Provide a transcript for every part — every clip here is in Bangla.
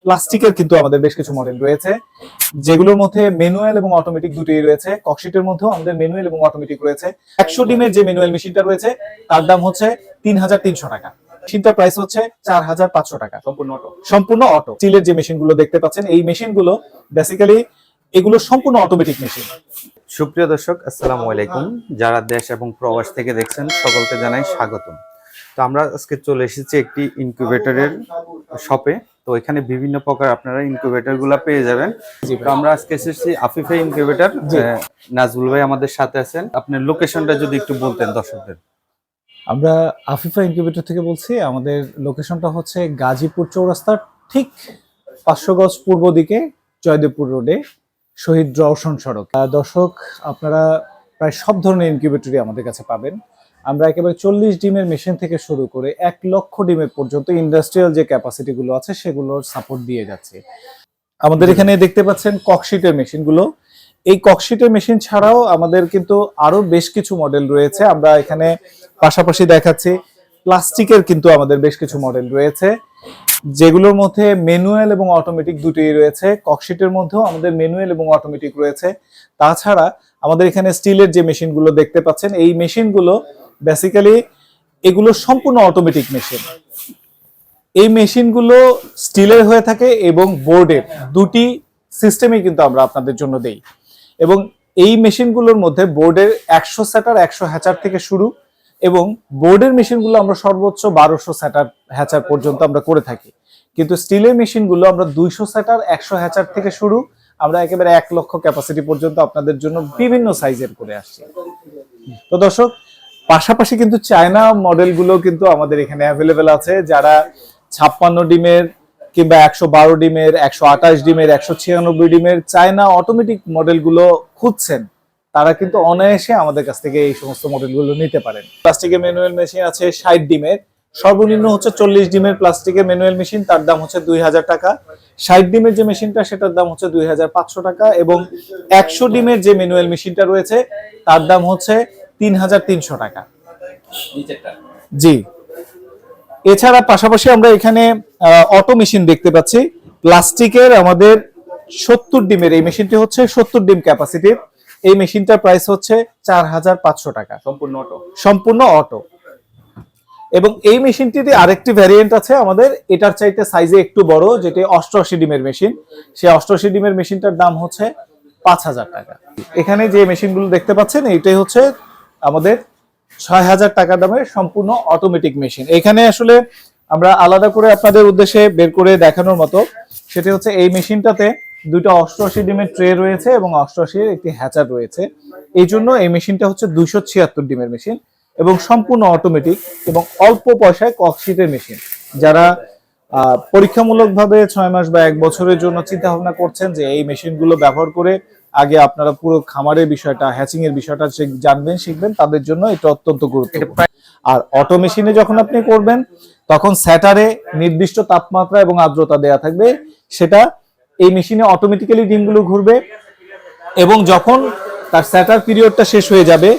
প্লাস্টিকের কিন্তু আমাদের বেশ কিছু মডেল রয়েছে, যেগুলোর মধ্যে ম্যানুয়াল এবং অটোমেটিক দুটোই রয়েছে। ককশিটের মধ্যেও আমাদের ম্যানুয়াল এবং অটোমেটিক রয়েছে। 100 ডিমের যে ম্যানুয়াল মেশিনটা রয়েছে তার দাম হচ্ছে 3300 টাকা। মেশিনটার প্রাইস হচ্ছে 4500 টাকা। সম্পূর্ণ অটো। স্টিলের যে মেশিনগুলো দেখতে পাচ্ছেন, এই মেশিনগুলো বেসিক্যালি এগুলো সম্পূর্ণ অটোমেটিক মেশিন। সুপ্রিয় দর্শক, আসসালামু আলাইকুম। যারা দেশ এবং প্রবাস থেকে দেখছেন সকলকে জানাই স্বাগতম। তো আমরা আজকে চলে এসেছি একটি ইনকিউবেটরের শপে। তো এখানে বিভিন্ন প্রকার আপনারা ইনকিউবেটর গুলা পেয়ে যাবেন। তো আমরা আজকে এসেছি আফিফা ইনকিউবেটর। নাজবুল ভাই আমাদের সাথে আছেন। আপনার লোকেশনটা যদি একটু বলতেন দর্শকদের। আমরা আফিফা ইনকিউবেটর থেকে বলছি। আমাদের লোকেশনটা হচ্ছে গাজীপুর চৌরাস্তার ঠিক 500 গজ পূর্ব দিকে, জয়দেবপুর রোডে, শহীদ রওশন সড়ক। দর্শক, আপনারা প্রায় সব ধরনের ইনকিউবেটরই আমাদের কাছে পাবেন। আমরা একেবারে 40 ডিমের মেশিন থেকে শুরু করে 1 লক্ষ ডিমের পর্যন্ত ইন্ডাস্ট্রিয়াল যে ক্যাপাসিটি গুলো আছে সেগুলোর সাপোর্ট দিয়ে যাচ্ছে। আমাদের এখানে দেখতে পাচ্ছেন ককশিটের মেশিনগুলো। এই ককশিটের মেশিন ছাড়াও আমাদের কিন্তু আরো বেশ কিছু মডেল রয়েছে। আমরা এখানে পাশাপাশি দেখাচ্ছি প্লাস্টিকের কিন্তু আমাদের বেশ কিছু মডেল রয়েছে, যেগুলোর মধ্যে ম্যানুয়াল এবং অটোমেটিক দুটোই রয়েছে। ককশিটের মধ্যেও আমাদের ম্যানুয়াল এবং অটোমেটিক রয়েছে। তাছাড়া আমাদের এখানে স্টিলের যে মেশিনগুলো দেখতে পাচ্ছেন, এই মেশিনগুলো বেসিক্যালি এগুলো সম্পূর্ণ অটোমেটিক মেশিন। এই মেশিনগুলো স্টিলের হয়ে থাকে এবং বোর্ডের দুটি সিস্টেমে কিন্তু আমরা আপনাদের জন্য দেই। এবং এই মেশিনগুলোর মধ্যে বোর্ডের 100 স্যাটার 100 হ্যাচার থেকে শুরু, এবং বোর্ডের মেশিনগুলো আমরা সর্বোচ্চ 1200 স্যাটার হ্যাচার পর্যন্ত আমরা করে থাকি। কিন্তু স্টিলের মেশিনগুলো আমরা 200 স্যাটার 100 হ্যাচার থেকে শুরু, আমরা একেবারে 1 লক্ষ ক্যাপাসিটি পর্যন্ত আপনাদের জন্য বিভিন্ন সাইজের করে আসছি। তো দর্শক, পাশাপাশি কিন্তু চায়না মডেলগুলো কিন্তু আমাদের এখানে অ্যাভেলেবেল আছে। যারা 56 ডিমের কিংবা 112 ডিমের, 128 ডিমের, 196 ডিমের চায়না অটোমেটিক মডেলগুলো খুঁজছেন, তারা কিন্তু অনায়াসে আমাদের কাছ থেকে এই সমস্ত মডেলগুলো নিতে পারেন। প্লাস্টিকের ম্যানুয়াল মেশিন আছে 60 ডিমের, সর্বনিম্ন হচ্ছে 40 ডিমের প্লাস্টিকের ম্যানুয়াল মেশিন, তার দাম হচ্ছে 2000 টাকা। 60 ডিমের যে মেশিনটা সেটার দাম হচ্ছে 2500 টাকা, এবং 100 ডিমের যে ম্যানুয়াল মেশিনটা রয়েছে তার দাম হচ্ছে 3300 টাকা। জি, এছাড়া পাশাপাশি আমরা এখানে অটো মেশিন দেখতে পাচ্ছি। প্লাস্টিকের আমাদের 70 ডিমের এই মেশিনটি হচ্ছে 70 ডিম ক্যাপাসিটির। এই মেশিনটার প্রাইস হচ্ছে 4500 টাকা। সম্পূর্ণ অটো। এবং এই মেশিনটির আরেকটি ভ্যারিয়েন্ট আছে আমাদের, এটার চাইতে সাইজে একটু বড়, যেটি 88 ডিমের মেশিন। সেই 88 ডিমের মেশিনটার দাম হচ্ছে 5000 টাকা। এখানে যে মেশিনগুলো দেখতে পাচ্ছেন এইটাই হচ্ছে আমাদের 6000 টাকা দামের সম্পূর্ণ অটোমেটিক মেশিন। এখানে আসলে আমরা আলাদা করে আপনাদের উদ্দেশ্যে বের করে দেখানোর মতো, সেটা হচ্ছে এই মেশিনটাতে দুটো 88 ডিমের ট্রে রয়েছে এবং 88 একটি হ্যাচার রয়েছে। এই জন্য এই মেশিনটা হচ্ছে 276 ডিমের মেশিন এবং সম্পূর্ণ অটোমেটিক এবং অল্প পয়সায় ককশিটের মেশিন। যারা পরীক্ষামূলকভাবে 6 মাস বা 1 বছরের জন্য চিন্তা ভাবনা করছেন যে এই মেশিনগুলো ব্যবহার করে আগে আপনারা পুরো খামারের বিষয়টা, হ্যাচিং এর বিষয়টা জানবেন, শিখবেন, তাদের জন্য এটা অত্যন্ত গুরুত্বপূর্ণ। আর অটো মেশিনে যখন আপনি করবেন তখন স্যাটারে নির্দিষ্ট তাপমাত্রা এবং আর্দ্রতা দেয়া থাকবে, সেটা এই মেশিনে অটোমেটিক্যালি ডিমগুলো ঘুরবে, এবং যখন তার স্যাটার পিরিয়ডটা শেষ হয়ে যাবে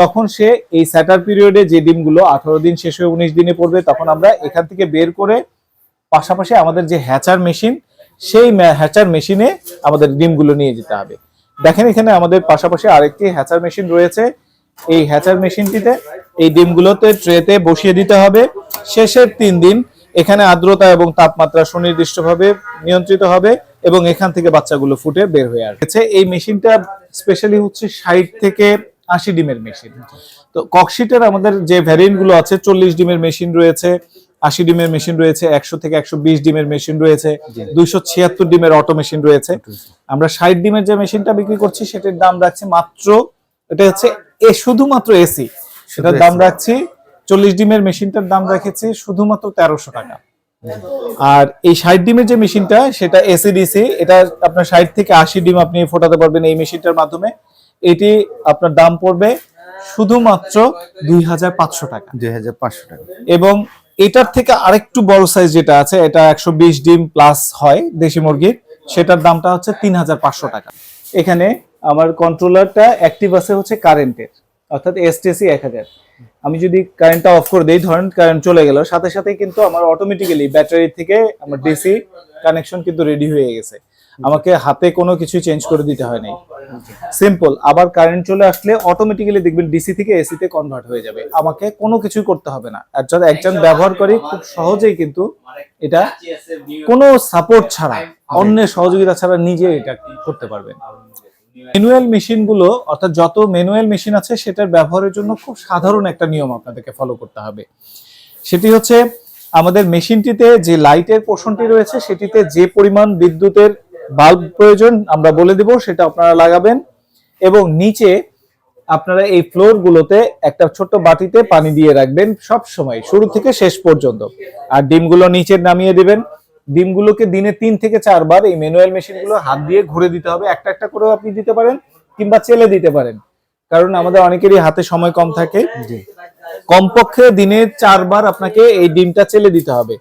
তখন সে এই স্যাটার পিরিয়ডে যে ডিমগুলো 18 দিন শেষ হয়ে 19 দিনে পড়বে, তখন আমরা এখান থেকে বের করে পাশাপাশি আমাদের যে হ্যাচার মেশিন, সেই হ্যাচার মেশিনে আমাদের ডিমগুলো নিয়ে যেতে হবে। দেখেন এখানে আমাদের পাশাপাশি আরেকটি হ্যাচার মেশিন রয়েছে। এই হ্যাচার মেশিনটিতে এই ডিমগুলোতে ট্রেতে বসিয়ে দিতে হবে। শেষের 3 দিন এখানে আর্দ্রতা এবং তাপমাত্রা সুনির্দিষ্টভাবে নিয়ন্ত্রিত হবে এবং এখান থেকে বাচ্চাগুলো ফুটে বের হয়ে আসছে। এই মেশিনটা স্পেশালি হচ্ছে 60 থেকে 80 ডিমের মেশিন। তো ককশিটের আমাদের যে ভ্যারিয়েন্ট গুলো আছে, 40 ডিমের মেশিন রয়েছে, 80 ডিমের মেশিন রয়েছে, 100 থেকে 120 ডিমের মেশিন রয়েছে, 276 ডিমের অটো মেশিন রয়েছে। আমরা 60 ডিমের যে মেশিনটা বিক্রি করছি সেটার দাম রাখছি মাত্র, এটা হচ্ছে শুধুমাত্র এসি, সেটার দাম রাখছি 40 ডিমের মেশিনটার দাম রেখেছি শুধুমাত্র 1300 টাকা। আর এই 60 ডিমের যে মেশিনটা সেটা এসিডিসি, এটা আপনার 60 থেকে 80 ডিম আপনি ফোটাতে পারবেন এই মেশিনটার মাধ্যমে। এটি আপনার দাম পড়বে শুধুমাত্র 2500 টাকা। 2500 টাকা। এবং এটার থেকে আরেকটু বড় সাইজ যেটা আছে, এটা 120 ডিম প্লাস হয় দেশি মুরগির, সেটার দামটা হচ্ছে 3500 টাকা। এখানে আমার কন্ট্রোলারটা অ্যাক্টিভ আছে হচ্ছে কারেন্টের, অর্থাৎ এসটিসি 1000। আমি যদি কারেন্টটা অফ করে দেই, ধরেন কারেন্ট চলে গেল, সাথে সাথে কিন্তু আমার অটোমেটিক্যালি ব্যাটারি থেকে আমার ডিসি কানেকশন কিন্তু রেডি হয়ে গেছে, আমাকে হাতে কোনো কিছু চেঞ্জ করে দিতে হয় নাই, সিম্পল। আবার কারেন্ট চলে আসলে অটোমেটিক্যালি দেখবেন ডিসি থেকে এসি তে কনভার্ট হয়ে যাবে, আমাকে কোনো কিছুই করতে হবে না। আর যদি একজন ব্যবহার করে খুব সহজেই কিন্তু এটা কোনো সাপোর্ট ছাড়া, অন্যের সহযোগিতা ছাড়া নিজে এটা করতে পারবেন। ম্যানুয়াল মেশিন গুলো, অর্থাৎ যত ম্যানুয়াল মেশিন আছে সেটার ব্যবহারের জন্য খুব সাধারণ একটা নিয়ম আপনাদেরকে ফলো করতে হবে। সেটি হচ্ছে আমাদের মেশিনটিতে যে লাইটের পোর্শনটি রয়েছে সেটিতে যে পরিমাণ বিদ্যুতের বাল্ব প্রয়োজন আমরা বলে দিব, সেটা আপনারা লাগাবেন। এবং নিচে আপনারা এই ফ্লোর গুলোতে একটা ছোট্ট বাটিতে পানি দিয়ে রাখবেন সব সময়, শুরু থেকে শেষ পর্যন্ত। আর ডিমগুলো নিচে নামিয়ে দিবেন। ডিমগুলোকে দিনে 3 থেকে 4 বার এই ম্যানুয়াল মেশিনগুলো হাত দিয়ে ঘুরে দিতে হবে। একটা একটা করেও আপনি দিতে পারেন কিংবা চেলে দিতে পারেন, কারণ আমাদের অনেকেরই হাতে সময় কম থাকে। কমপক্ষে দিনে 4 বার আপনাকে এই ডিমটা চেলে দিতে হবে।